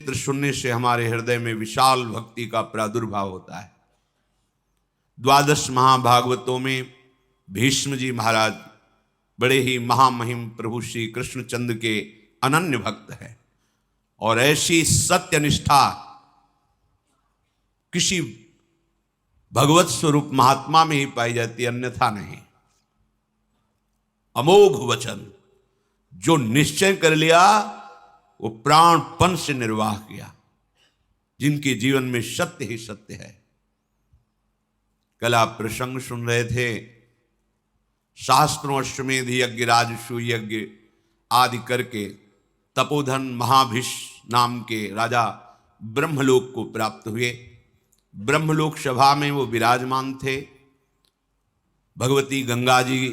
चित्र सुनने से हमारे हृदय में विशाल भक्ति का प्रादुर्भाव होता है। द्वादश महाभागवतों में भीष्म जी महाराज बड़े ही महामहिम प्रभु श्री कृष्णचंद्र के अनन्य भक्त हैं और ऐसी सत्यनिष्ठा किसी भगवत स्वरूप महात्मा में ही पाई जाती, अन्यथा नहीं। अमोघ वचन, जो निश्चय कर लिया वो प्राणपन से निर्वाह किया, जिनके जीवन में सत्य ही सत्य है। कल आप प्रसंग सुन रहे थे, शास्त्रों अश्वमेध यज्ञ राजसू यज्ञ आदि करके तपोधन महाभिष नाम के राजा ब्रह्मलोक को प्राप्त हुए। ब्रह्मलोक सभा में वो विराजमान थे। भगवती गंगा जी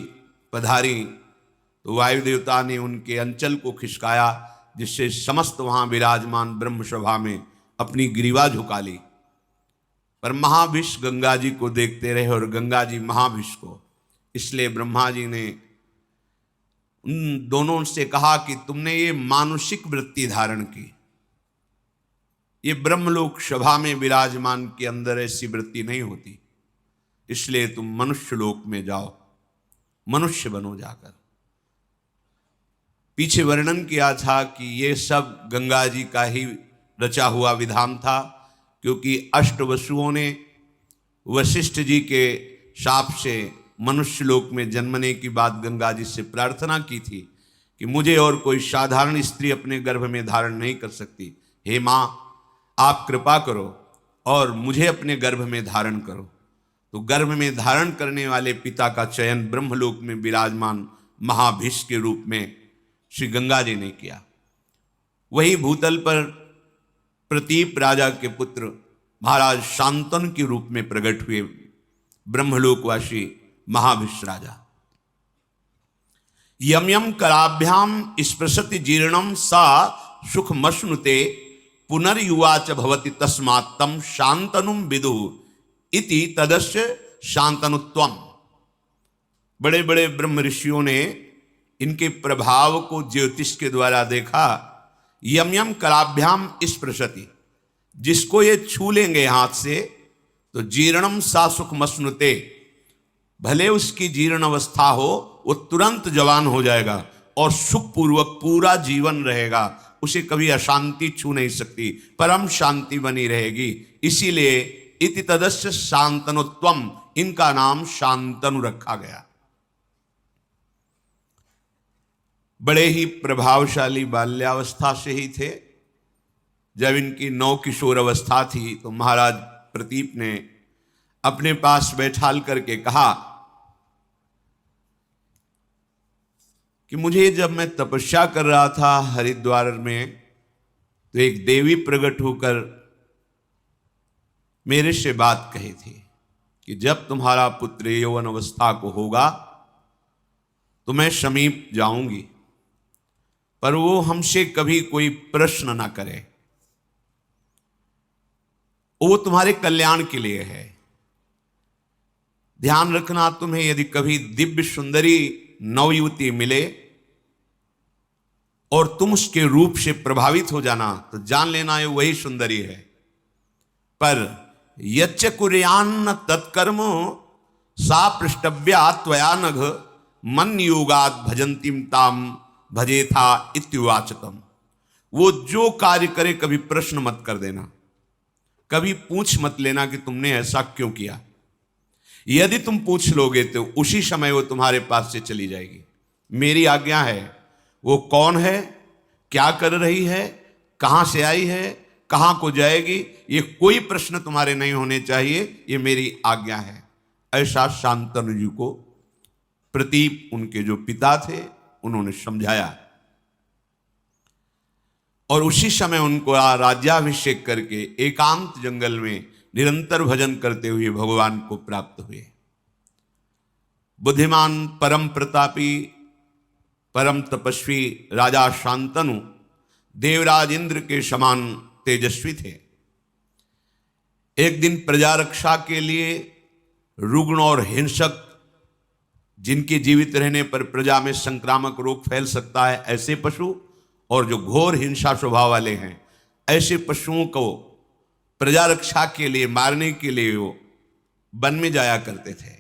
पधारी तो वायु देवता ने उनके अंचल को खिसकाया, जिससे समस्त वहां विराजमान ब्रह्म सभा में अपनी ग्रीवा झुका ली। पर महाभिष गंगा जी को देखते रहे और गंगा जी महाभिष को। इसलिए ब्रह्मा जी ने उन दोनों से कहा कि तुमने ये मानुषिक वृत्ति धारण की, ये ब्रह्मलोक सभा में विराजमान के अंदर ऐसी वृत्ति नहीं होती, इसलिए तुम मनुष्य लोक में जाओ, मनुष्य बनो जाकर। पीछे वर्णन किया था कि ये सब गंगा जी का ही रचा हुआ विधान था, क्योंकि अष्टवसुओं ने वशिष्ठ जी के शाप से मनुष्य लोक में जन्मने की बात गंगा जी से प्रार्थना की थी कि मुझे और कोई साधारण स्त्री अपने गर्भ में धारण नहीं कर सकती, हे माँ आप कृपा करो और मुझे अपने गर्भ में धारण करो। तो गर्भ में धारण करने वाले पिता का चयन ब्रह्मलोक में विराजमान महाभिष के रूप में श्री गंगा जी ने किया। वही भूतल पर प्रतीप राजा के पुत्र महाराज शांतनु के रूप में प्रकट हुए ब्रह्मलोकवासी महाभिष राजा। यम यम कराभ्याम स्पृशति जीर्णम सा सुखमश्नुते पुनर्युवाच भवति तस्मात् तम शांतनुम विदु इति तदस्य शांतनुत्वम। बड़े बड़े ब्रह्म ऋषियों ने इनके प्रभाव को ज्योतिष के द्वारा देखा। यम यम कराभ्याम स्पृशति, जिसको ये छू लेंगे हाथ से तो जीर्णम सा सुखमश्नुते, भले उसकी जीर्ण अवस्था हो वो तुरंत जवान हो जाएगा और सुखपूर्वक पूरा जीवन रहेगा, उसे कभी अशांति छू नहीं सकती, परम शांति बनी रहेगी। इसीलिए इति तदस्य शांतनुत्वम, इनका नाम शांतनु रखा गया। बड़े ही प्रभावशाली बाल्यावस्था से ही थे। जब इनकी नौ किशोर अवस्था थी तो महाराज प्रतीप ने अपने पास बैठाल करके कहा कि मुझे जब मैं तपस्या कर रहा था हरिद्वार में तो एक देवी प्रकट होकर मेरे से बात कही थी कि जब तुम्हारा पुत्र यौवन अवस्था को होगा तो मैं समीप जाऊंगी, पर वो हमसे कभी कोई प्रश्न ना करे, वो तुम्हारे कल्याण के लिए है। ध्यान रखना, तुम्हें यदि कभी दिव्य सुंदरी नवयुवती मिले और तुम उसके रूप से प्रभावित हो जाना तो जान लेना ये वही सुंदरी है। पर यच्च कुर्यान्न तत्कर्म सा पृष्ठव्या त्वया नघ मन योगाद भजंतीम ताम भजेथा इत्युवाचतम। वो जो कार्य करे कभी प्रश्न मत कर देना, कभी पूछ मत लेना कि तुमने ऐसा क्यों किया। यदि तुम पूछ लोगे तो उसी समय वो तुम्हारे पास से चली जाएगी। मेरी आज्ञा है, वो कौन है, क्या कर रही है, कहां से आई है, कहां को जाएगी, ये कोई प्रश्न तुम्हारे नहीं होने चाहिए, ये मेरी आज्ञा है। ऐसा शांतनु जी को प्रतीप उनके जो पिता थे उन्होंने समझाया और उसी समय उनको राज्याभिषेक करके एकांत जंगल में निरंतर भजन करते हुए भगवान को प्राप्त हुए। बुद्धिमान परम प्रतापी परम तपस्वी राजा शांतनु देवराज इंद्र के समान तेजस्वी थे। एक दिन प्रजा रक्षा के लिए रुग्ण और हिंसक, जिनके जीवित रहने पर प्रजा में संक्रामक रोग फैल सकता है, ऐसे पशु और जो घोर हिंसा स्वभाव वाले हैं, ऐसे पशुओं को प्रजा रक्षा के लिए मारने के लिए वो वन में जाया करते थे।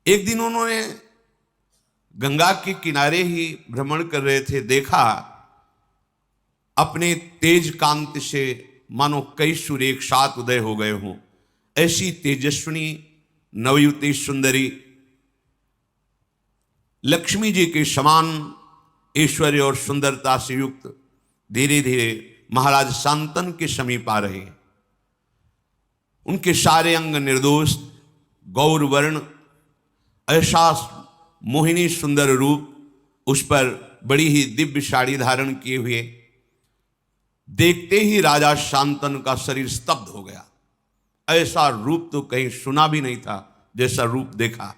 एक दिन उन्होंने गंगा के किनारे ही भ्रमण कर रहे थे, देखा अपने तेज कांति से मानो कई सूर्य एक साथ उदय हो गए हों। ऐसी तेजस्विनी नवयुवती सुंदरी लक्ष्मी जी के समान ऐश्वर्य और सुंदरता से युक्त धीरे धीरे महाराज शांतनु के समीप आ रहे। उनके सारे अंग निर्दोष गौर वर्ण, ऐसा मोहिनी सुंदर रूप, उस पर बड़ी ही दिव्य साड़ी धारण किए हुए। देखते ही राजा शांतनु का शरीर स्तब्ध हो गया। ऐसा रूप तो कहीं सुना भी नहीं था जैसा रूप देखा।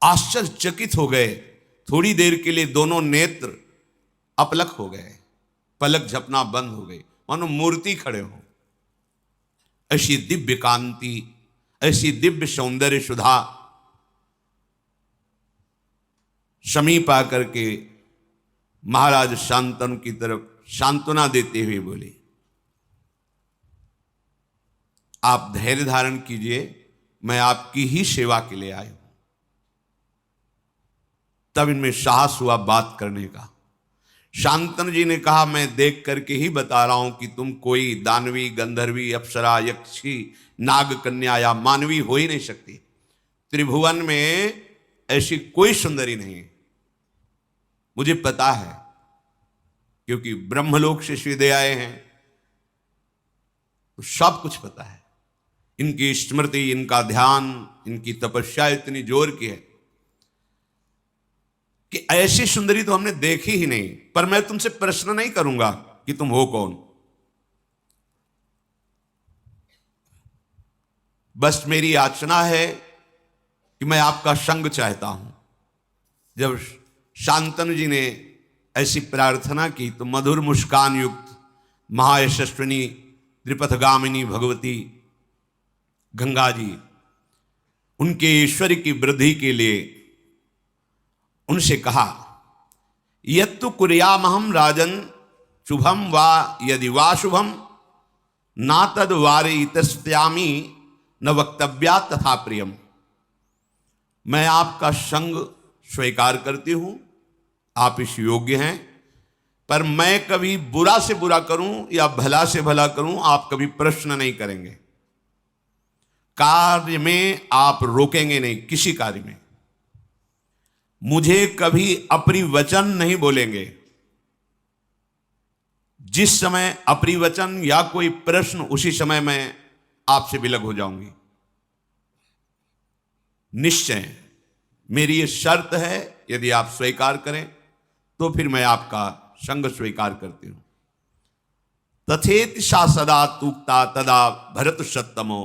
आश्चर्यचकित हो गए। थोड़ी देर के लिए दोनों नेत्र अपलक हो गए, पलक झपना बंद हो गई, मानो मूर्ति खड़े हो। ऐसी दिव्य कांति, ऐसी दिव्य सौंदर्य सुधा समीप आकर के महाराज शांतनु की तरफ सांत्वना देते हुए बोले, आप धैर्य धारण कीजिए, मैं आपकी ही सेवा के लिए आया हूं। तब इनमें साहस हुआ बात करने का। शांतनु जी ने कहा, मैं देख करके ही बता रहा हूं कि तुम कोई दानवी, गंधर्वी, अप्सरा, यक्षी, नाग कन्या या मानवी हो ही नहीं सकती। त्रिभुवन में ऐसी कोई सुंदरी नहीं है। मुझे पता है, क्योंकि ब्रह्मलोक से सीधे आए हैं तो सब कुछ पता है। इनकी स्मृति, इनका ध्यान, इनकी तपस्या इतनी जोर की है कि ऐसी सुंदरी तो हमने देखी ही नहीं। पर मैं तुमसे प्रश्न नहीं करूंगा कि तुम हो कौन, बस मेरी याचना है कि मैं आपका संग चाहता हूं। जब शांतनु जी ने ऐसी प्रार्थना की तो मधुर मुस्कान युक्त महायशस्विनी त्रिपथगामिनी भगवती गंगा जी उनके ऐश्वर्य की वृद्धि के लिए उनसे कहा, यत्तु कुर्यामहं राजन शुभम वा यदि वा शुभम ना तद वारयितस्यामि न वक्तव्या तथा प्रियम। मैं आपका संग स्वीकार करती हूं, आप इस योग्य हैं, पर मैं कभी बुरा से बुरा करूं या भला से भला करूं, आप कभी प्रश्न नहीं करेंगे। कार्य में आप रोकेंगे नहीं, किसी कार्य में मुझे कभी अपरिवचन नहीं बोलेंगे। जिस समय अपरिवचन या कोई प्रश्न, उसी समय मैं आपसे विलग हो जाऊंगी। निश्चय मेरी ये शर्त है, यदि आप स्वीकार करें तो फिर मैं आपका संग स्वीकार करती हूं। तथेति सा सदा तूक्ता तदा भरत सत्तमो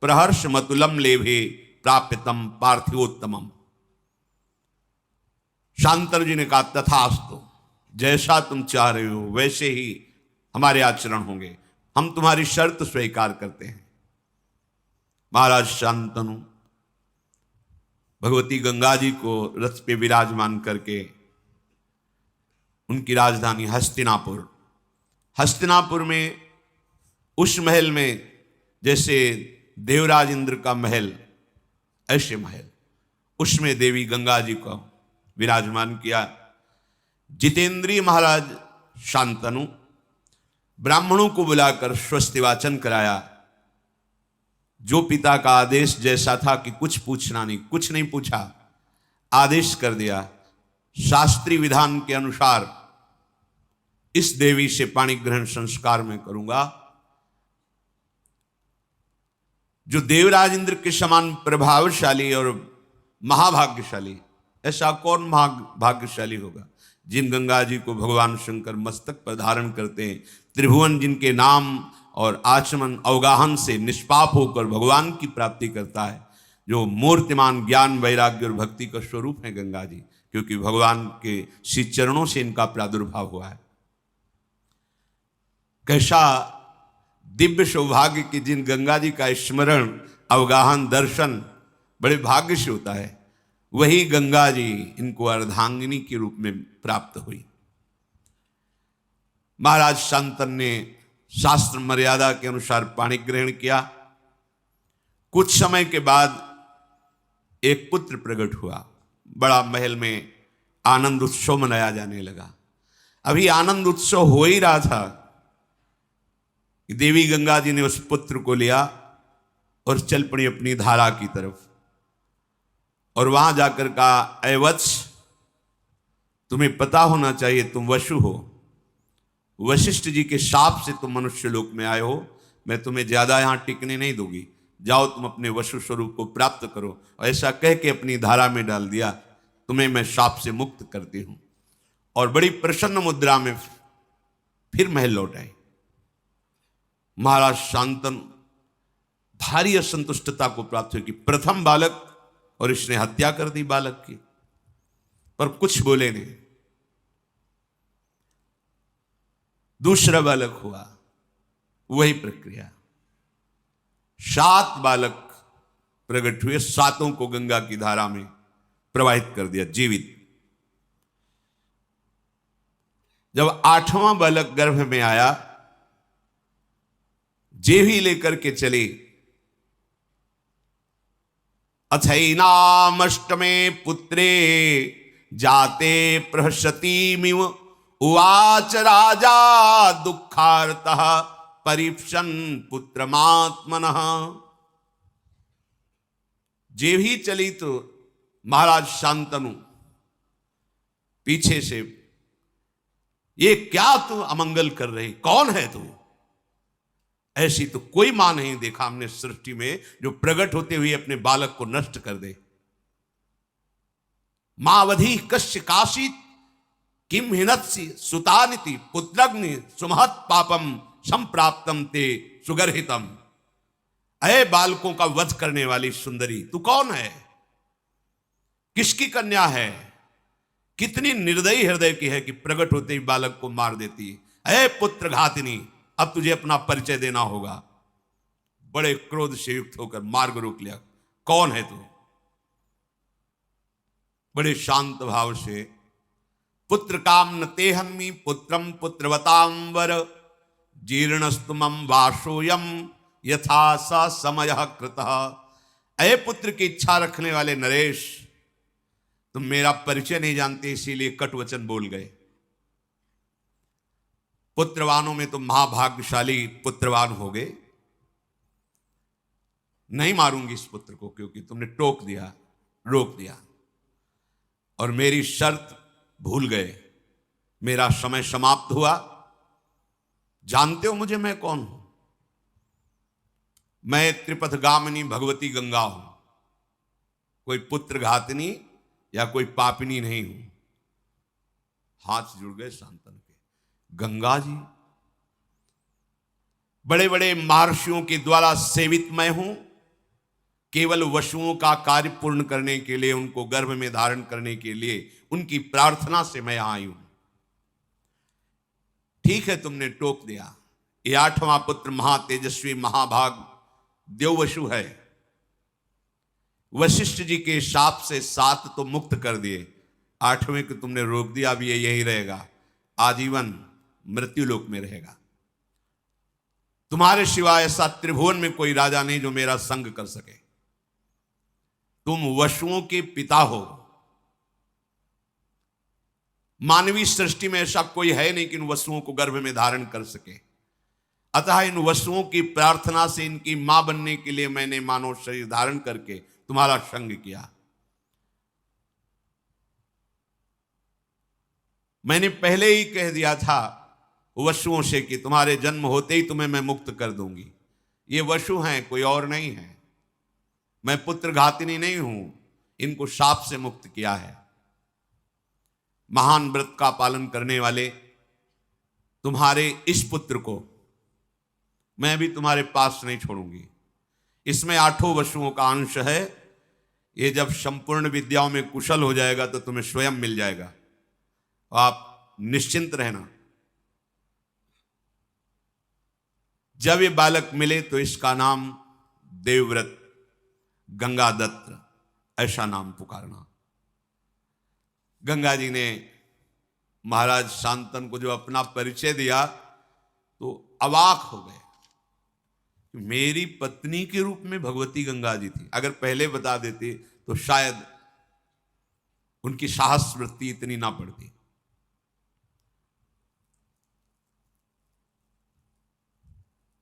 प्रहर्ष मतुलम लेभे प्राप्यतम पार्थिवोत्तमम। शांतनु जी ने कहा, तथास्तु, जैसा तुम चाह रहे हो वैसे ही हमारे आचरण होंगे, हम तुम्हारी शर्त स्वीकार करते हैं। महाराज शांतनु भगवती गंगा जी को रथ पे विराजमान करके उनकी राजधानी हस्तिनापुर में उस महल में जैसे देवराज इंद्र का महल, ऐसे महल, उसमें देवी गंगा जी को विराजमान किया। जितेंद्रीय महाराज शांतनु ब्राह्मणों को बुलाकर स्वस्ति वाचन कराया। जो पिता का आदेश जैसा था कि कुछ पूछना नहीं, कुछ नहीं पूछा, आदेश कर दिया। शास्त्रीय विधान के अनुसार इस देवी से पाणी ग्रहण संस्कार में करूंगा। जो देवराज इंद्र के समान प्रभावशाली और महाभाग्यशाली, ऐसा कौन महाभाग्यशाली होगा जिन गंगा जी को भगवान शंकर मस्तक पर धारण करते हैं। त्रिभुवन जिनके नाम और आचमन अवगाहन से निष्पाप होकर भगवान की प्राप्ति करता है, जो मूर्तिमान ज्ञान, वैराग्य और भक्ति का स्वरूप है गंगा जी, क्योंकि भगवान के श्री चरणों से इनका प्रादुर्भाव हुआ है। कैसा दिव्य सौभाग्य कि जिन गंगा जी का स्मरण, अवगाहन, दर्शन बड़े भाग्य से होता है, वही गंगा जी इनको अर्धांगिनी के रूप में प्राप्त हुई। महाराज शांतन ने शास्त्र मर्यादा के अनुसार पाणी ग्रहण किया। कुछ समय के बाद एक पुत्र प्रकट हुआ। बड़ा महल में आनंद उत्सव मनाया जाने लगा। अभी आनंद उत्सव हो ही रहा था कि देवी गंगा जी ने उस पुत्र को लिया और चल पड़ी अपनी धारा की तरफ। और वहां जाकर कहा, ऐ वत्स, तुम्हें पता होना चाहिए तुम वसु हो। वशिष्ठ जी के शाप से तुम मनुष्य लोक में आए हो। मैं तुम्हें ज्यादा यहां टिकने नहीं दूंगी। जाओ तुम अपने वसु स्वरूप को प्राप्त करो। और ऐसा कह के अपनी धारा में डाल दिया। तुम्हें मैं शाप से मुक्त करती हूं। और बड़ी प्रसन्न मुद्रा में फिर महल लौट आए। महाराज शांतन भारी असंतुष्टता को प्राप्त हुई कि प्रथम बालक और इसने हत्या कर दी बालक की, पर कुछ बोले नहीं। दूसरा बालक हुआ, वही प्रक्रिया। 7 बालक प्रकट हुए, 7 को गंगा की धारा में प्रवाहित कर दिया जीवित। जब 8वां बालक गर्भ में आया, जेवी लेकर के चले। अथैनामष्टमे पुत्रे जाते प्रहसतीमिव उवाच राजा दुःखार्तः परीक्षन् पुत्रमात्मनः। जेवी चली तो महाराज शांतनु पीछे से, ये क्या तू अमंगल कर रही, कौन है तू? ऐसी तो कोई मां नहीं देखा हमने सृष्टि में जो प्रकट होते हुए अपने बालक को नष्ट कर दे। मावधि कश्य काशित किम हिनत्सि सुतानिति पुत्रग्नि सुमहत पापम संप्राप्तम ते सुगर्हितम। अय बालकों का वध करने वाली सुंदरी, तू कौन है? किसकी कन्या है? कितनी निर्दयी हृदय की है कि प्रकट होते ही बालक को मार देती। अय पुत्र घातिनी, अब तुझे अपना परिचय देना होगा। बड़े क्रोध से युक्त होकर मार्ग रोक लिया। कौन है तू? बड़े शांत भाव से, पुत्र काम न तेहन्मी पुत्रम पुत्रवताम वर जीर्णस्तुमम वासोयम यथा सा समय कृतः। अय पुत्र की इच्छा रखने वाले नरेश, तुम मेरा परिचय नहीं जानते, इसीलिए कट वचन बोल गए। पुत्रवानों में तो महाभाग्यशाली पुत्रवान हो गए। नहीं मारूंगी इस पुत्र को, क्योंकि तुमने टोक दिया, रोक दिया और मेरी शर्त भूल गए। मेरा समय समाप्त हुआ। जानते हो मुझे, मैं कौन हूं? मैं त्रिपथगामिनी भगवती गंगा हूं। कोई पुत्र घातनी या कोई पापिनी नहीं हूं। हाथ जुड़ गए शांतन के। गंगा जी, बड़े बड़े महर्षियों के द्वारा सेवित मैं हूं। केवल वसुओं का कार्य पूर्ण करने के लिए, उनको गर्भ में धारण करने के लिए, उनकी प्रार्थना से मैं यहां आई हूं। ठीक है, तुमने टोक दिया। ये 8वां पुत्र महातेजस्वी महाभाग देववसु है। वशिष्ठ जी के शाप से 7 तो मुक्त कर दिए, 8वें को तुमने रोक दिया। अब ये यही रहेगा, आजीवन मृत्युलोक में रहेगा। तुम्हारे सिवाय ऐसा त्रिभुवन में कोई राजा नहीं जो मेरा संग कर सके। तुम वसुओं के पिता हो। मानवीय सृष्टि में ऐसा कोई है नहीं कि इन वसुओं को गर्भ में धारण कर सके। अतः इन वसुओं की प्रार्थना से इनकी मां बनने के लिए मैंने मानव शरीर धारण करके तुम्हारा संग किया। मैंने पहले ही कह दिया था वसुओं से कि तुम्हारे जन्म होते ही तुम्हें मैं मुक्त कर दूंगी। ये वसु हैं, कोई और नहीं है। मैं पुत्र घातिनी नहीं हूं। इनको शाप से मुक्त किया है। महान व्रत का पालन करने वाले तुम्हारे इस पुत्र को मैं भी तुम्हारे पास नहीं छोड़ूंगी। इसमें 8 वसुओं का अंश है। ये जब संपूर्ण विद्याओं में कुशल हो जाएगा तो तुम्हें स्वयं मिल जाएगा। आप निश्चिंत रहना। जब ये बालक मिले तो इसका नाम देवव्रत गंगादत्त, ऐसा नाम पुकारना। गंगा जी ने महाराज शांतन को जो अपना परिचय दिया तो अवाक हो गए। मेरी पत्नी के रूप में भगवती गंगा जी थी। अगर पहले बता देते तो शायद उनकी साहस वृत्ति इतनी ना पड़ती।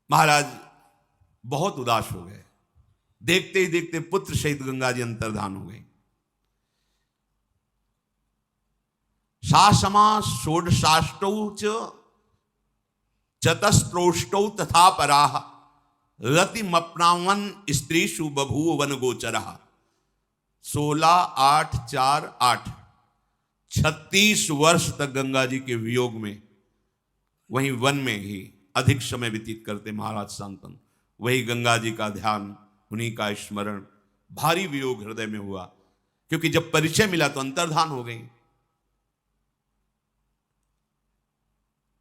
महाराज बहुत उदास हो गए। देखते ही देखते पुत्र सहित गंगा जी अंतर्धान हो गई। सासमा षोडशाष्टौ च चतस्त्रोष्टौ तथा पराः रतिमप्नावन स्त्रीषु बभूव वन गोचरः। 16/8/4/8 36 वर्ष तक गंगा जी के वियोग में वहीं वन में ही अधिक समय व्यतीत करते महाराज शांतनु। वही गंगा जी का ध्यान, उन्हीं का स्मरण। भारी वियोग हृदय में हुआ, क्योंकि जब परिचय मिला तो अंतर्धान हो गई।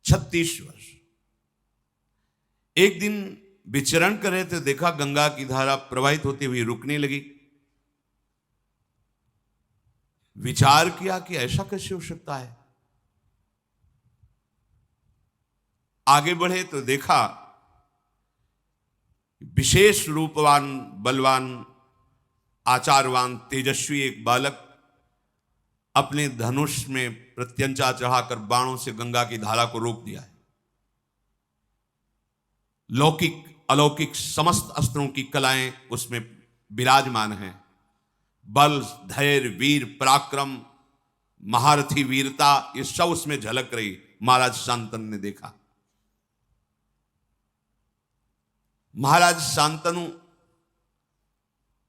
36 वर्ष। एक दिन विचरण कर रहे थे, देखा गंगा की धारा प्रवाहित होती हुई रुकने लगी। विचार किया कि ऐसा कैसे हो सकता है। आगे बढ़े तो देखा विशेष रूपवान, बलवान, आचारवान, तेजस्वी एक बालक अपने धनुष में प्रत्यंचा चढ़ाकर बाणों से गंगा की धारा को रोक दिया है। लौकिक अलौकिक समस्त अस्त्रों की कलाएं उसमें विराजमान हैं। बल, धैर्य, वीर, पराक्रम, महारथी वीरता, ये सब उसमें झलक रही। महाराज शांतनु ने देखा। महाराज शांतनु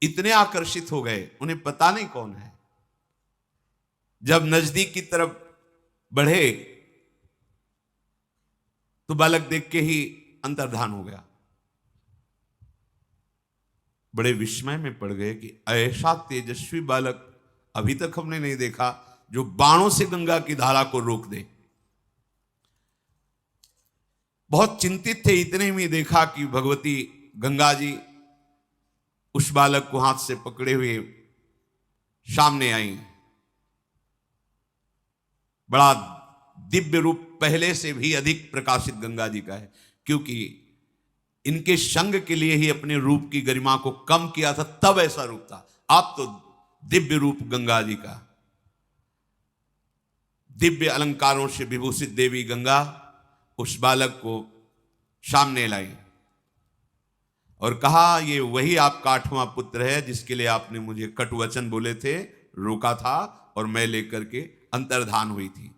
इतने आकर्षित हो गए, उन्हें पता नहीं कौन है। जब नजदीक की तरफ बढ़े तो बालक देख के ही अंतर्धान हो गया। बड़े विस्मय में पड़ गए कि ऐसा तेजस्वी बालक अभी तक हमने नहीं देखा, जो बाणों से गंगा की धारा को रोक दे। बहुत चिंतित थे। इतने में देखा कि भगवती गंगा जी उस बालक को हाथ से पकड़े हुए सामने आई। बड़ा दिव्य रूप, पहले से भी अधिक प्रकाशित गंगा जी का है, क्योंकि इनके संग के लिए ही अपने रूप की गरिमा को कम किया था, तब ऐसा रूप था। आप तो दिव्य रूप गंगा जी का, दिव्य अलंकारों से विभूषित देवी गंगा उस बालक को सामने लाई और कहा, ये वही आपका 8वां पुत्र है जिसके लिए आपने मुझे कटुवचन बोले थे, रोका था और मैं लेकर के अंतर्धान हुई थी।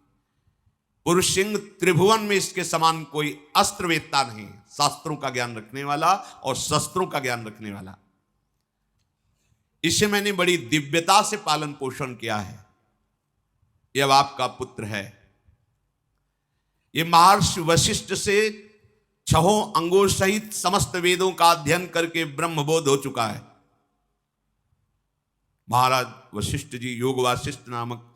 पुरुष सिंह त्रिभुवन में इसके समान कोई अस्त्रवेत्ता नहीं, शास्त्रों का ज्ञान रखने वाला और शस्त्रों का ज्ञान रखने वाला। इसे मैंने बड़ी दिव्यता से पालन पोषण किया है। यह अब आपका पुत्र है। यह महर्षि वशिष्ठ से 6 अंगों सहित समस्त वेदों का अध्ययन करके ब्रह्मबोध हो चुका है। महाराज वशिष्ठ जी योग वासिष्ठ नामक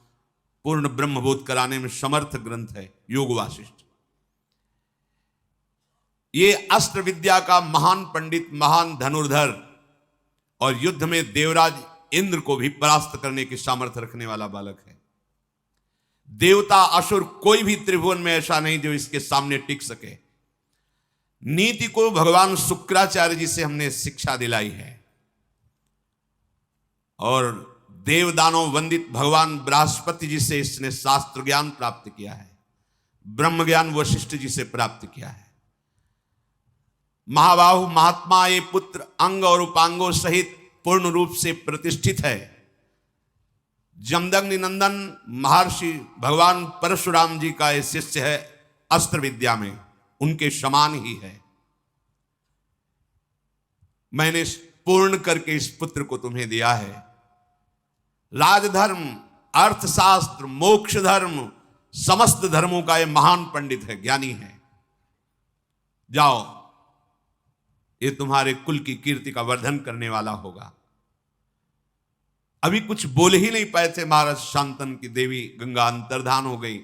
पूर्ण ब्रह्मबोध कराने में समर्थ ग्रंथ है योग वासिष्ठ। ये अस्त्र विद्या का महान पंडित, महान धनुर्धर और युद्ध में देवराज इंद्र को भी परास्त करने की सामर्थ्य रखने वाला बालक है। देवता असुर कोई भी त्रिभुवन में ऐसा नहीं जो इसके सामने टिक सके। नीति को भगवान शुक्राचार्य जी से हमने शिक्षा दिलाई है और देवदानों वंदित भगवान बृहस्पति जी से इसने शास्त्र ज्ञान प्राप्त किया है। ब्रह्म ज्ञान वशिष्ठ जी से प्राप्त किया है। महाबाहु महात्मा ये पुत्र अंग और उपांगों सहित पूर्ण रूप से प्रतिष्ठित है। जमदग्नि नंदन महर्षि भगवान परशुराम जी का ये शिष्य है। अस्त्र विद्या में उनके समान ही है। मैंने पूर्ण करके इस पुत्र को तुम्हें दिया है। राजधर्म, अर्थशास्त्र, मोक्ष धर्म, समस्त धर्मों का यह महान पंडित है, ज्ञानी है। जाओ, ये तुम्हारे कुल की कीर्ति का वर्धन करने वाला होगा। अभी कुछ बोल ही नहीं पाए थे महाराज शांतनु की देवी गंगा अंतर्धान हो गई।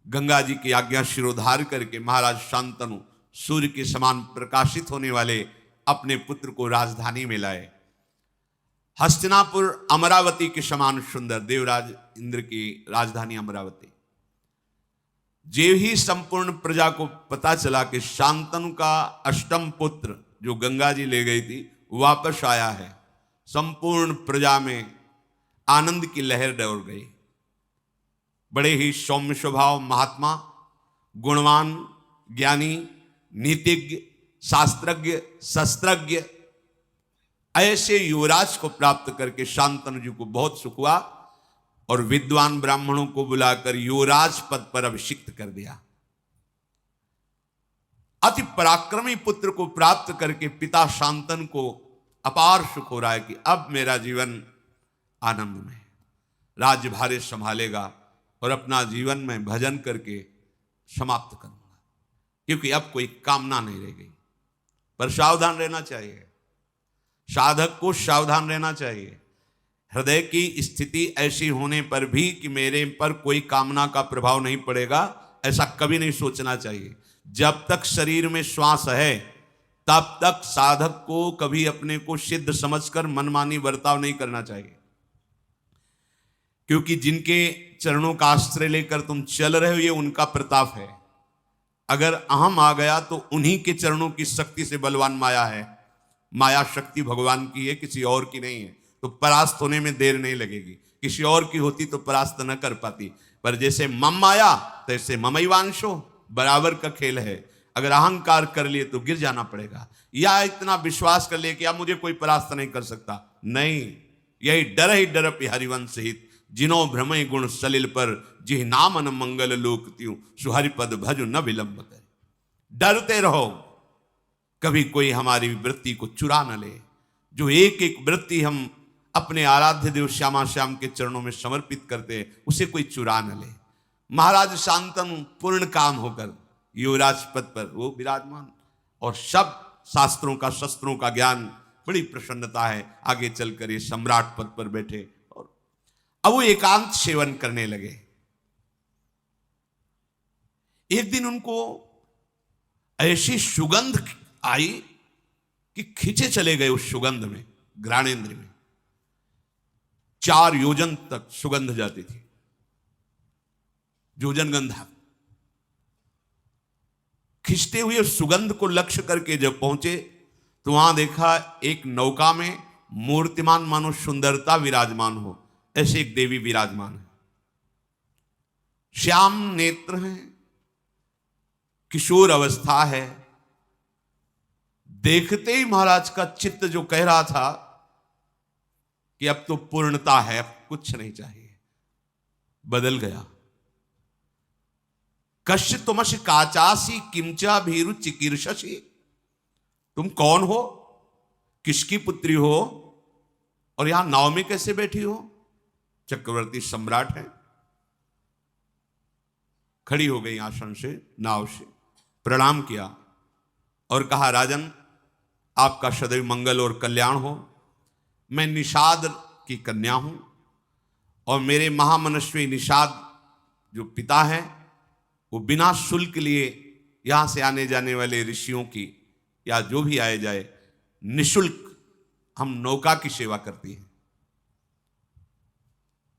गंगा जी की आज्ञा शिरोधार करके महाराज शांतनु सूर्य के समान प्रकाशित होने वाले अपने पुत्र को राजधानी में लाए। हस्तिनापुर अमरावती के समान सुंदर, देवराज इंद्र की राजधानी अमरावती। जे ही संपूर्ण प्रजा को पता चला कि शांतनु का अष्टम पुत्र जो गंगा जी ले गई थी वापस आया है, संपूर्ण प्रजा में आनंद की लहर दौड़ गई। बड़े ही सौम्य स्वभाव महात्मा, गुणवान, ज्ञानी, नीतिज्ञ, शास्त्रज्ञ, शस्त्रज्ञ, ऐसे युवराज को प्राप्त करके शांतनु जी को बहुत सुख हुआ और विद्वान ब्राह्मणों को बुलाकर युवराज पद पर अभिषिक्त कर दिया। अति पराक्रमी पुत्र को प्राप्त करके पिता शांतनु को अपार सुख हो रहा है कि अब मेरा जीवन आनंद में, राज्यभार संभालेगा और अपना जीवन में भजन करके समाप्त करूंगा, क्योंकि अब कोई कामना नहीं रह गई। पर सावधान रहना चाहिए, साधक को सावधान रहना चाहिए। हृदय की स्थिति ऐसी होने पर भी कि मेरे पर कोई कामना का प्रभाव नहीं पड़ेगा, ऐसा कभी नहीं सोचना चाहिए। जब तक शरीर में श्वास है तब तक साधक को कभी अपने को सिद्ध समझकर मनमानी बर्ताव नहीं करना चाहिए, क्योंकि जिनके चरणों का आश्रय लेकर तुम चल रहे हो ये उनका प्रताप है। अगर अहम आ गया तो उन्हीं के चरणों की शक्ति से बलवान माया है। माया शक्ति भगवान की है, किसी और की नहीं है, तो परास्त होने में देर नहीं लगेगी। किसी और की होती तो परास्त न कर पाती, पर जैसे मम माया तैसे ममैवांशो, बराबर का खेल है। अगर अहंकार कर लिए तो गिर जाना पड़ेगा, या इतना विश्वास कर लिए कि अब मुझे कोई परास्त नहीं कर सकता, नहीं। यही डर ही डर हरिवंश हित, जिनो भ्रमय गुण सलिल पर, जिह नामन मंगल लोक त्यों, सुहरिपद भज न विलंब करे। डरते रहो, कभी कोई हमारी वृत्ति को चुरा न ले। जो एक एक वृत्ति हम अपने आराध्य देव श्यामा श्याम के चरणों में समर्पित करते हैं, उसे कोई चुरा न ले। महाराज शांतनु पूर्ण काम होकर युवराज पद पर वो विराजमान, और सब शास्त्रों का, शस्त्रों का ज्ञान, बड़ी प्रसन्नता है। आगे चलकर ये सम्राट पद पर बैठे और अब वो एकांत सेवन करने लगे। एक दिन उनको ऐसी सुगंध आई कि खींचे चले गए उस सुगंध में, घ्राणेन्द्र में 4 योजन तक सुगंध जाती थी, योजन गंधा। खींचते हुए सुगंध को लक्ष्य करके जब पहुंचे तो वहां देखा एक नौका में मूर्तिमान मानो सुंदरता विराजमान हो, ऐसे एक देवी विराजमान है। श्याम नेत्र हैं, किशोर अवस्था है। देखते ही महाराज का चित्त जो कह रहा था कि अब तो पूर्णता है, अब कुछ नहीं चाहिए, बदल गया। कश्य तुमश काचासी किंचा भीरु चिकीर्षसी, तुम कौन हो, किसकी पुत्री हो और यहां नाव में कैसे बैठी हो? चक्रवर्ती सम्राट है। खड़ी हो गई आसन से, नाव से प्रणाम किया और कहा, राजन आपका सदैव मंगल और कल्याण हो। मैं निषाद की कन्या हूं और मेरे महामनस्वी निषाद जो पिता हैं वो बिना शुल्क लिए यहां से आने जाने वाले ऋषियों की या जो भी आए जाए निशुल्क हम नौका की सेवा करती हैं।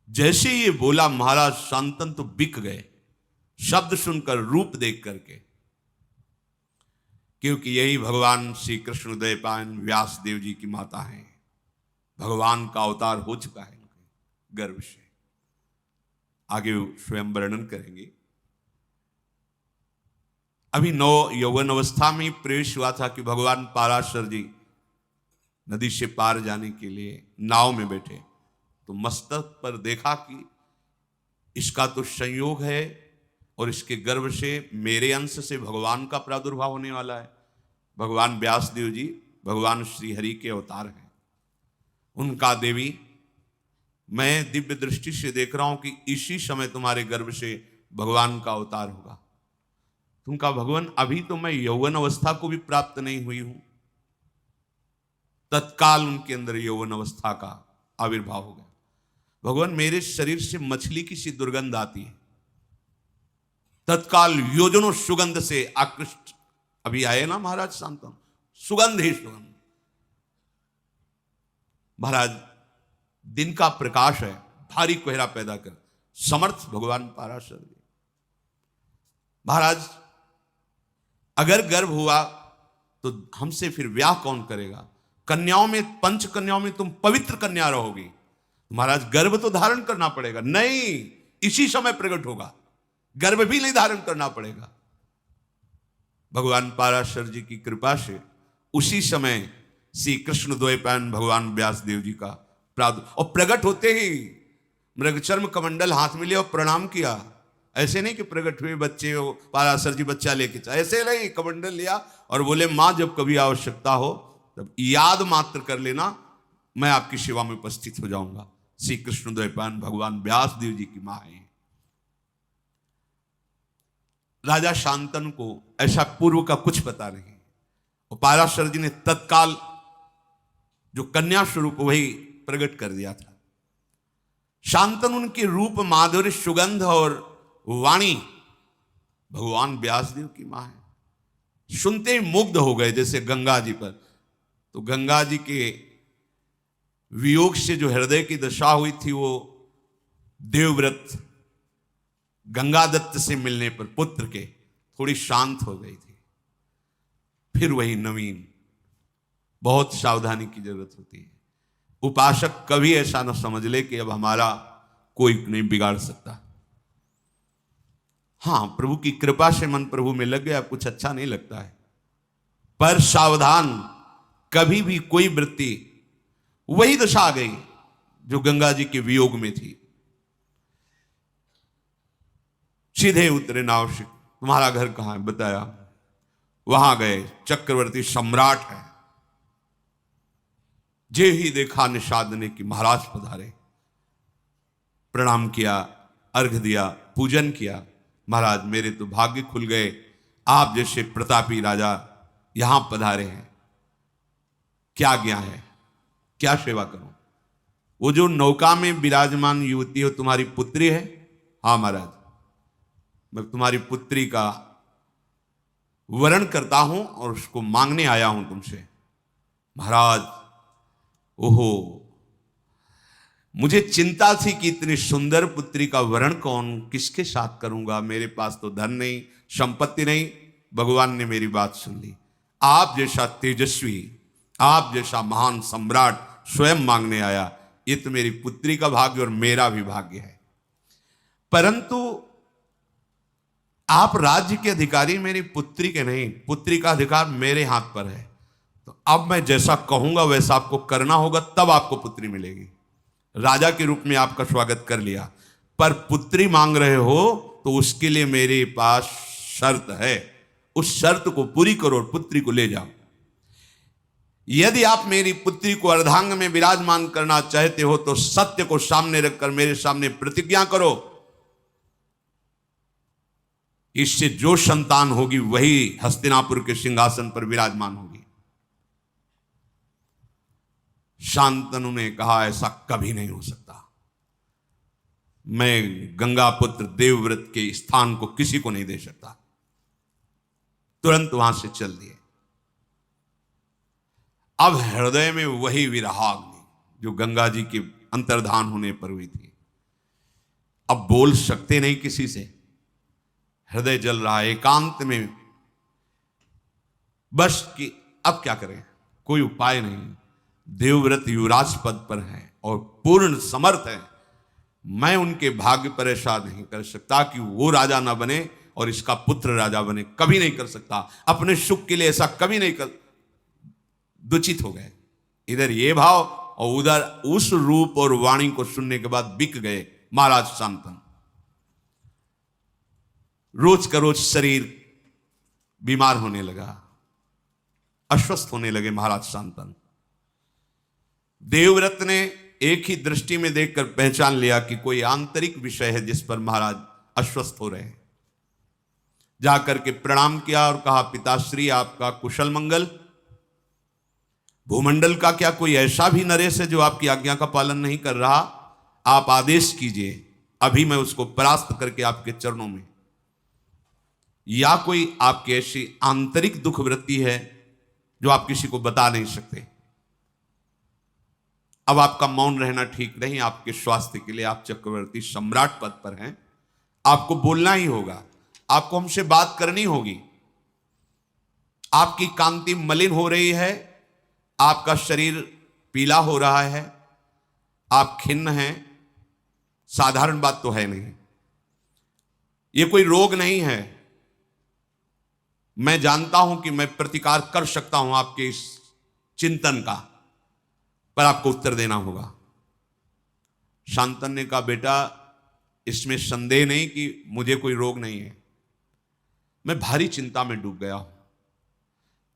जैसे ये बोला महाराज शांतनु तो बिक गए, शब्द सुनकर, रूप देख करके, क्योंकि यही भगवान श्री कृष्ण उदयपायन व्यास देव जी की माता हैं। भगवान का अवतार हो चुका है उनके गर्भ से, आगे स्वयं वर्णन करेंगे। अभी नौ यौवन अवस्था में प्रवेश हुआ था कि भगवान पाराशर जी नदी से पार जाने के लिए नाव में बैठे, तो मस्तक पर देखा कि इसका तो संयोग है और इसके गर्भ से मेरे अंश से भगवान का प्रादुर्भाव होने वाला है। भगवान व्यासदेव जी भगवान श्री हरि के अवतार हैं। उनका देवी मैं दिव्य दृष्टि से देख रहा हूं कि इसी समय तुम्हारे गर्भ से भगवान का अवतार होगा। तुमका भगवान अभी तो मैं यौवन अवस्था को भी प्राप्त नहीं हुई हूं। तत्काल उनके अंदर यौवन अवस्था का आविर्भाव हो गया। भगवान मेरे शरीर से मछली की सी दुर्गंध आती है। तत्काल योजनों सुगंध से आकृष्ट अभी आए ना महाराज शांतनु, सुगंध ही सुगंध। महाराज दिन का प्रकाश है, भारी कोहरा पैदा कर, समर्थ भगवान पाराशर जी। महाराज अगर गर्भ हुआ तो हमसे फिर ब्याह कौन करेगा? कन्याओं में, पंच कन्याओं में तुम पवित्र कन्या रहोगी, महाराज गर्भ तो धारण करना पड़ेगा। नहीं, इसी समय प्रकट होगा, गर्भ भी नहीं धारण करना पड़ेगा। भगवान पाराशर जी की कृपा से उसी समय श्री कृष्ण द्वैपायन भगवान व्यासदेव जी का प्रादुर्भाव, और प्रकट होते ही मृगचर्म कमंडल हाथ में लिया और प्रणाम किया। ऐसे नहीं कि प्रकट हुए बच्चे हो, पाराशर जी बच्चा लेके चले, ऐसे नहीं, कमंडल लिया और बोले मां जब कभी आवश्यकता हो तब याद मात्र कर लेना, मैं आपकी सेवा में उपस्थित हो जाऊंगा। श्री कृष्ण द्वैपायन भगवान व्यासदेव जी की मां है। राजा शांतनु को ऐसा पूर्व का कुछ पता नहीं, और पाराशर जी ने तत्काल जो कन्या स्वरूप वही प्रकट कर दिया था। शांतनु उनके रूप, माधुर्य, सुगंध और वाणी भगवान व्यासदेव की मां है। सुनते ही मुग्ध हो गए, जैसे गंगा जी पर। तो गंगा जी के वियोग से जो हृदय की दशा हुई थी, वो देवव्रत गंगादत्त से मिलने पर पुत्र के थोड़ी शांत हो गई थी। फिर वही नवीन, बहुत सावधानी की जरूरत होती है। उपासक कभी ऐसा न समझ ले कि अब हमारा कोई नहीं बिगाड़ सकता। हां, प्रभु की कृपा से मन प्रभु में लग गया, कुछ अच्छा नहीं लगता है, पर सावधान, कभी भी कोई वृत्ति, वही दशा आ गई जो गंगा जी के वियोग में थी। सीधे उतरे नाव से, तुम्हारा घर कहां है? बताया। वहां गए, चक्रवर्ती सम्राट है। जे ही देखा निषाद ने कि महाराज पधारे, प्रणाम किया, अर्घ दिया, पूजन किया। महाराज मेरे तो भाग्य खुल गए, आप जैसे प्रतापी राजा यहां पधारे हैं। क्या आज्ञा है, क्या सेवा करूं? वो जो नौका में विराजमान युवती हो, तुम्हारी पुत्री है? हाँ महाराज, मैं तुम्हारी पुत्री का वरण करता हूं और उसको मांगने आया हूं तुमसे। महाराज, ओहो, मुझे चिंता थी कि इतनी सुंदर पुत्री का वरण कौन, किसके साथ करूंगा, मेरे पास तो धन नहीं, संपत्ति नहीं। भगवान ने मेरी बात सुन ली। आप जैसा तेजस्वी, आप जैसा महान सम्राट स्वयं मांगने आया, ये तो मेरी पुत्री का भाग्य और मेरा भी भाग्य है। परंतु आप राज्य के अधिकारी मेरी पुत्री के नहीं, पुत्री का अधिकार मेरे हाथ पर है। तो अब मैं जैसा कहूंगा वैसा आपको करना होगा, तब आपको पुत्री मिलेगी। राजा के रूप में आपका स्वागत कर लिया, पर पुत्री मांग रहे हो तो उसके लिए मेरे पास शर्त है। उस शर्त को पूरी करो और पुत्री को ले जाओ। यदि आप मेरी पुत्री को अर्धांग में विराजमान करना चाहते हो तो सत्य को सामने रखकर मेरे सामने प्रतिज्ञा करो, इससे जो संतान होगी वही हस्तिनापुर के सिंहासन पर विराजमान होगी। शांतनु ने कहा, ऐसा कभी नहीं हो सकता, मैं गंगा पुत्र देवव्रत के स्थान को किसी को नहीं दे सकता। तुरंत वहां से चल दिए। अब हृदय में वही विरहाग्नि जो गंगा जी के अंतर्धान होने पर हुई थी। अब बोल सकते नहीं किसी से, हृदय जल रहा है एकांत में, बस कि अब क्या करें, कोई उपाय नहीं। देवव्रत युवराज पद पर हैं और पूर्ण समर्थ हैं, मैं उनके भाग्य पर ऐसा नहीं कर सकता कि वो राजा ना बने और इसका पुत्र राजा बने, कभी नहीं कर सकता। अपने सुख के लिए ऐसा कभी नहीं कर। दुचित हो गए, इधर ये भाव और उधर उस रूप और वाणी को सुनने के बाद बिक गए महाराज शांतनु। रोज का रोज शरीर बीमार होने लगा, अस्वस्थ होने लगे महाराज शांतनु। देवव्रत ने एक ही दृष्टि में देखकर पहचान लिया कि कोई आंतरिक विषय है जिस पर महाराज अस्वस्थ हो रहे हैं। जाकर के प्रणाम किया और कहा, पिताश्री आपका कुशल मंगल। भूमंडल का क्या कोई ऐसा भी नरेश है जो आपकी आज्ञा का पालन नहीं कर रहा? आप आदेश कीजिए, अभी मैं उसको परास्त करके आपके चरणों में। या कोई आपकी ऐसी आंतरिक दुख वृत्ति है जो आप किसी को बता नहीं सकते? अब आपका मौन रहना ठीक नहीं, आपके स्वास्थ्य के लिए। आप चक्रवर्ती सम्राट पद पर हैं, आपको बोलना ही होगा, आपको हमसे बात करनी होगी। आपकी कांति मलिन हो रही है, आपका शरीर पीला हो रहा है, आप खिन्न हैं, साधारण बात तो है नहीं, ये कोई रोग नहीं है। मैं जानता हूं कि मैं प्रतिकार कर सकता हूं आपके इस चिंतन का, पर आपको उत्तर देना होगा। शांतनु ने कहा, बेटा इसमें संदेह नहीं कि मुझे कोई रोग नहीं है, मैं भारी चिंता में डूब गया हूं।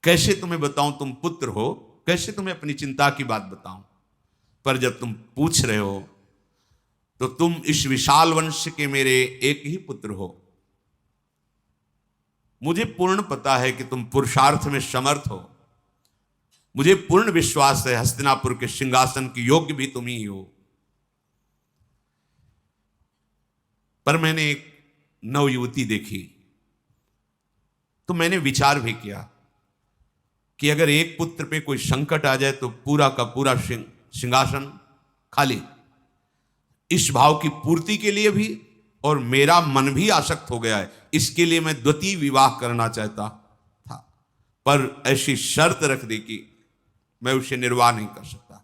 कैसे तुम्हें बताऊं, तुम पुत्र हो, कैसे तुम्हें अपनी चिंता की बात बताऊं। पर जब तुम पूछ रहे हो तो तुम इस विशाल वंश के मेरे एक ही पुत्र हो। मुझे पूर्ण पता है कि तुम पुरुषार्थ में समर्थ हो, मुझे पूर्ण विश्वास है हस्तिनापुर के सिंहासन की योग्य भी तुम ही हो। पर मैंने एक नवयुवती देखी तो मैंने विचार भी किया कि अगर एक पुत्र पे कोई संकट आ जाए तो पूरा का पूरा सिंहासन खाली। इस भाव की पूर्ति के लिए भी, और मेरा मन भी आसक्त हो गया है, इसके लिए मैं द्वितीय विवाह करना चाहता था, पर ऐसी शर्त रख दी कि मैं उसे निर्वाह नहीं कर सकता।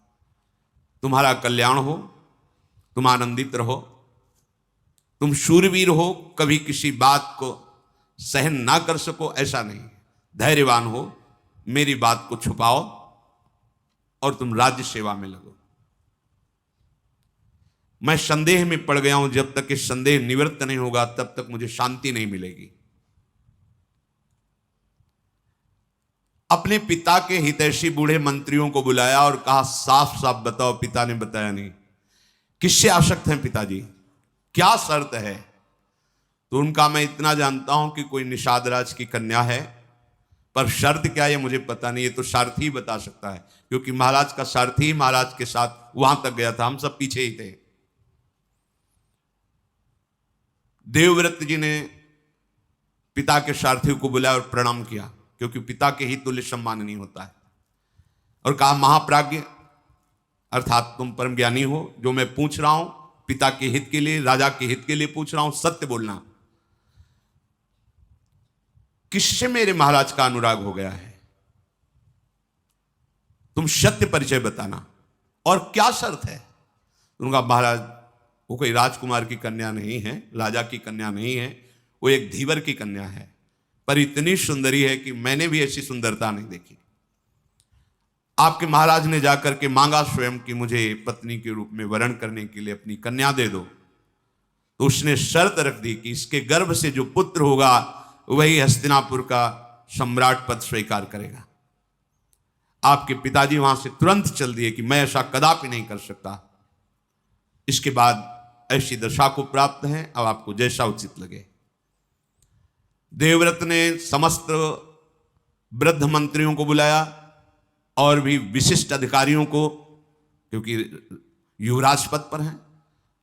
तुम्हारा कल्याण हो, तुम आनंदित रहो, तुम शूरवीर हो, कभी किसी बात को सहन ना कर सको ऐसा नहीं, धैर्यवान हो, मेरी बात को छुपाओ और तुम राज्य सेवा में लगो। मैं संदेह में पड़ गया हूं, जब तक इस संदेह निवृत्त नहीं होगा तब तक मुझे शांति नहीं मिलेगी। अपने पिता के हितैषी बूढ़े मंत्रियों को बुलाया और कहा, साफ साफ बताओ। पिता ने बताया नहीं। किससे आसक्त हैं पिताजी, क्या शर्त है? तो उनका, मैं इतना जानता हूं कि कोई निषाद राज की कन्या है, पर शर्त क्या है मुझे पता नहीं, ये तो सारथी बता सकता है, क्योंकि महाराज का सारथी महाराज के साथ वहां तक गया था, हम सब पीछे ही थे। देवव्रत जी ने पिता के सारथी को बुलाया और प्रणाम किया, क्योंकि पिता के ही तुल्य सम्मान नहीं होता है, और कहा, महाप्राज्ञ अर्थात तुम परम ज्ञानी हो, जो मैं पूछ रहा हूं पिता के हित के लिए, राजा के हित के लिए पूछ रहा हूं, सत्य बोलना। किससे मेरे महाराज का अनुराग हो गया है? तुम सत्य परिचय बताना, और क्या शर्त है? उनका, महाराज वो कोई राजकुमार की कन्या नहीं है, राजा की कन्या नहीं है, वो एक धीवर की कन्या है, पर इतनी सुंदरी है कि मैंने भी ऐसी सुंदरता नहीं देखी। आपके महाराज ने जाकर के मांगा स्वयं कि मुझे पत्नी के रूप में वरण करने के लिए अपनी कन्या दे दो, तो उसने शर्त रख दी कि इसके गर्भ से जो पुत्र होगा वही हस्तिनापुर का सम्राट पद स्वीकार करेगा। आपके पिताजी वहां से तुरंत चल दिए कि मैं ऐसा कदापि नहीं कर सकता। इसके बाद ऐसी दशा को प्राप्त है, अब आपको जैसा उचित लगे। देवव्रत ने समस्त वृद्ध मंत्रियों को बुलाया और भी विशिष्ट अधिकारियों को, क्योंकि युवराज पद पर हैं,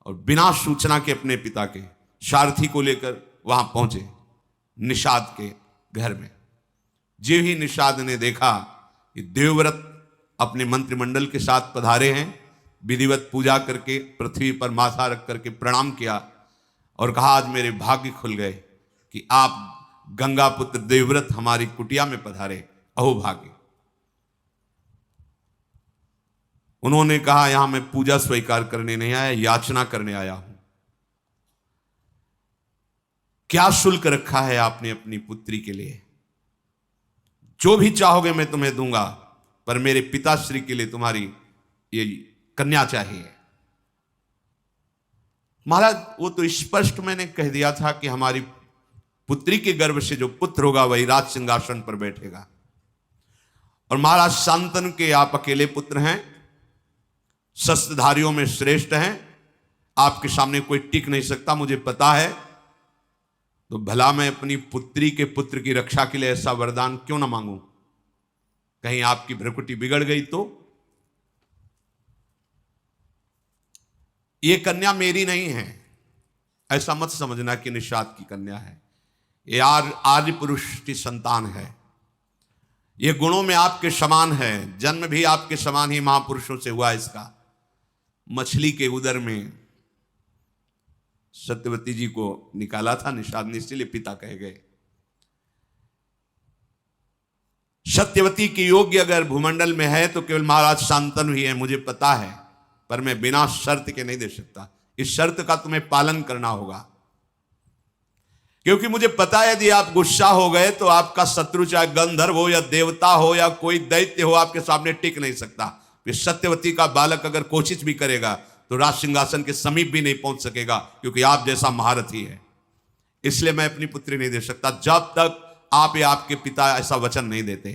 और बिना सूचना के अपने पिता के सारथी को लेकर वहां पहुंचे निषाद के घर में। जो ही निषाद ने देखा कि देवव्रत अपने मंत्रिमंडल के साथ पधारे हैं, विधिवत पूजा करके पृथ्वी पर माथा रख करके प्रणाम किया और कहा, आज मेरे भाग्य खुल गए कि आप गंगा पुत्र देवव्रत हमारी कुटिया में पधारे, अहो भाग्य। उन्होंने कहा, यहां मैं पूजा स्वीकार करने नहीं आया, याचना करने आया हूं। क्या शुल्क रखा है आपने अपनी पुत्री के लिए? जो भी चाहोगे मैं तुम्हें दूंगा, पर मेरे पिताश्री के लिए तुम्हारी ये कन्या चाहिए। महाराज, वो तो स्पष्ट मैंने कह दिया था कि हमारी पुत्री के गर्भ से जो पुत्र होगा वही राज सिंहासन पर बैठेगा। और महाराज शांतनु के आप अकेले पुत्र हैं, शस्त्रधारियों में श्रेष्ठ हैं, आपके सामने कोई टिक नहीं सकता, मुझे पता है। तो भला मैं अपनी पुत्री के पुत्र की रक्षा के लिए ऐसा वरदान क्यों ना मांगूं? कहीं आपकी भ्रकुटी बिगड़ गई तो? ये कन्या मेरी नहीं है, ऐसा मत समझना कि निषाद की कन्या है। ये आर्य पुरुष की संतान है, ये गुणों में आपके समान है, जन्म भी आपके समान ही महापुरुषों से हुआ इसका। मछली के उदर में सत्यवती जी को निकाला था निषाद ने, इसलिए पिता कहे गए। सत्यवती की योग्य अगर भूमंडल में है तो केवल महाराज शांतनु ही है, मुझे पता है, पर मैं बिना शर्त के नहीं दे सकता। इस शर्त का तुम्हें पालन करना होगा, क्योंकि मुझे पता है यदि आप गुस्सा हो गए तो आपका शत्रु चाहे गंधर्व हो या देवता हो या कोई दैत्य हो आपके सामने टिक नहीं सकता। फिर सत्यवती का बालक अगर कोशिश भी करेगा तो राज सिंहासन के समीप भी नहीं पहुंच सकेगा, क्योंकि आप जैसा महारथी है। इसलिए मैं अपनी पुत्री नहीं दे सकता जब तक आप या आपके पिता ऐसा वचन नहीं देते।